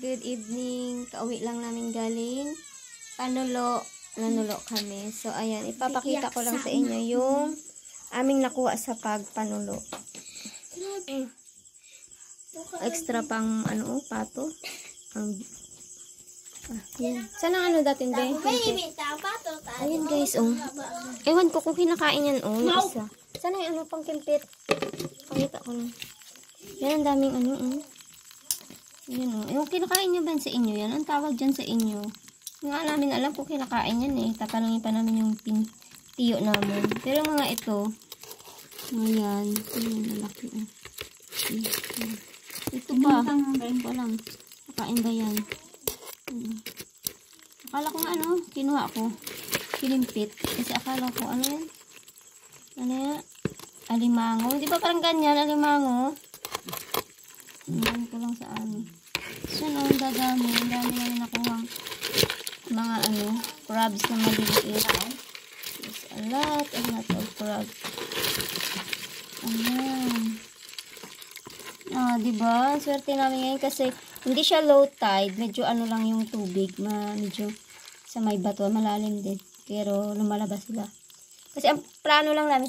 Good evening. Kauwi lang namin galing Panulo. Nanulo kami. So, ayan. Ipapakita ko lang sa inyo yung aming nakuha sa pagpanulo. Extra pang, pato. Yan. Sana ano datin ba? Ayan guys, Ewan ko kung kinakain yan, Isa. Sana yung pang kimpit. Pakita ko lang. Yan, ang daming Yan yung kinakain nyo ba sa inyo yan? Ang tawag dyan sa inyo. Nga namin alam kung kinakain yan Tatanungin pa namin yung tiyo namin. Pero mga ito, ayan. Ayan, malaki Ito ba? Ito lang. Nakain ba yan? Akala ko nga kinuha ko. Kinimpit. Kasi akala ko yan? Alimango. Di ba parang ganyan, alimango? Yan ko lang sa So, ang dadami. Ang dami namin nakuha. Mga crabs na maliliit. There's a lot of crabs. Ayan. Diba? Swerte namin ngayon kasi hindi siya low tide. Medyo lang yung tubig. Medyo sa may bato. Malalim din. Pero lumalabas sila. Kasi ang plano lang namin,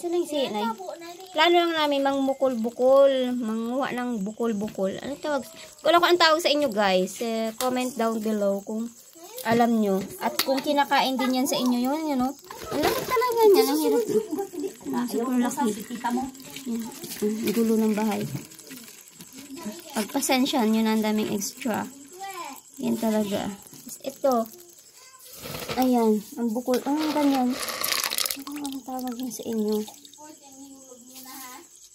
plano lang namin mangmukol-bukol, manguha ng bukol-bukol. Ano tawag? Kung ano ang tawag sa inyo guys, comment down below kung alam nyo. At kung kinakain din yan sa inyo yun, Ang laki talaga niyan, ang hirap. Super laki. Ang gulo ng bahay. Pagpasensyahan yun, ang daming extra. Yan talaga. Ito. Ayan, ang bukol. Ganyan. Ano tawag yun sa inyo?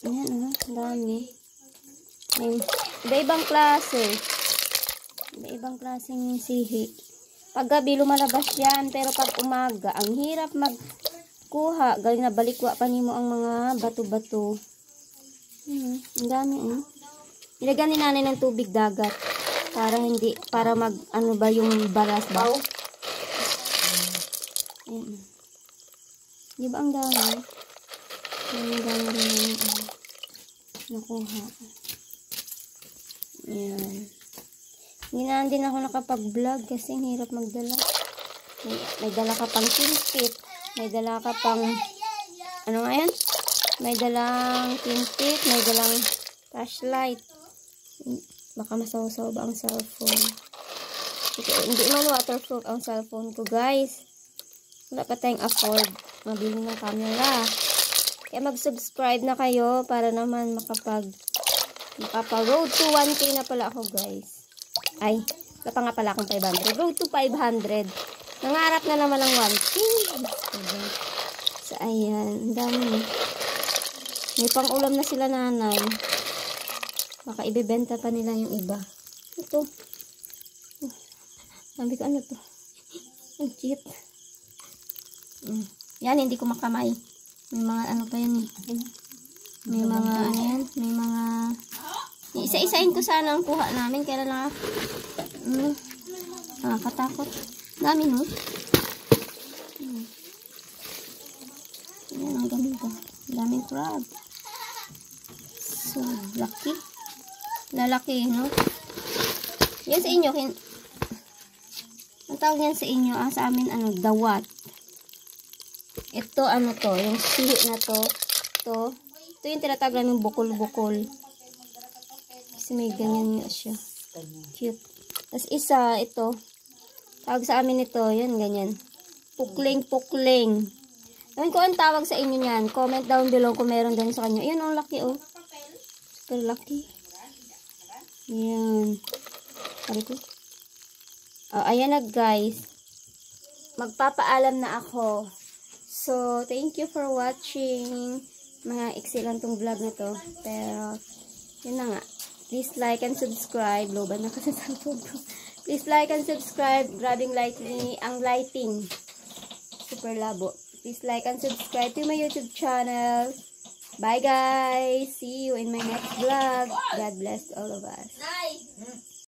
Ayan, dami. May iba-ibang klase. Iba-ibang klaseng sihi. Pag gabi, lumalabas yan. Pero pag umaga, ang hirap magkuha. Galing na balikwa pa nimo ang mga bato-bato. Ang dami, Nilagyan ni nanay ng tubig dagat. Para yung baras ba? Ayan. Di ba ang dami? Ang dami rin nakuha. Ayan. Hindi na din ako nakapag-vlog kasi ang hirap magdala. May dala ka pang kimpit. May dala ka pang May dalang kimpit. May dalang flashlight. Baka masaw-saw ba ang cellphone? Hindi man waterproof ang cellphone ko guys. Wala pa tayong afford mabili ng camera. Kaya mag-subscribe na kayo para naman makapa-road to 1K na pala ako guys. Ay, wala pa nga pala akong 500. Road to 500. Nangarap na naman ng 1K. So, ayan. Ang dami. May pang-ulam na sila nanay. Baka ibebenta pa nila yung iba. Ito. Sabi ko, to? Ang cute. Yan, hindi ko makamay. May mga pa yan May mga may mga isa-isain ko sana ang kuha namin. Kaya lang nakakatakot. Dami Yan, ang ganda. Daming crab. So, lucky. Lalaki, Yan sa inyo. Ang tawag yan sa inyo, sa amin, dawat. Ito, to, yung sihi na to. Ito yung tinatawag namin bukol-bukol. Kasi may ganyan nga siya. Cute. Tapos isa, ito. Tawag sa amin ito, yan, ganyan. Pukling-pukling. Ewan ko ang tawag sa inyo yan. Comment down below kung meron din sa kanya. Ayan, ang laki, Super laki. Yan. Sabi ko. Ayan na, guys. Magpapaalam na ako. So, thank you for watching. Mga excellent tong vlog na to. Pero, yun na nga. Please like and subscribe. Loban na kasi sa cellphone ko. Please like and subscribe. Grabing ang lighting. Super labo. Please like and subscribe to my YouTube channel. Bye guys. See you in my next vlog. God bless all of us.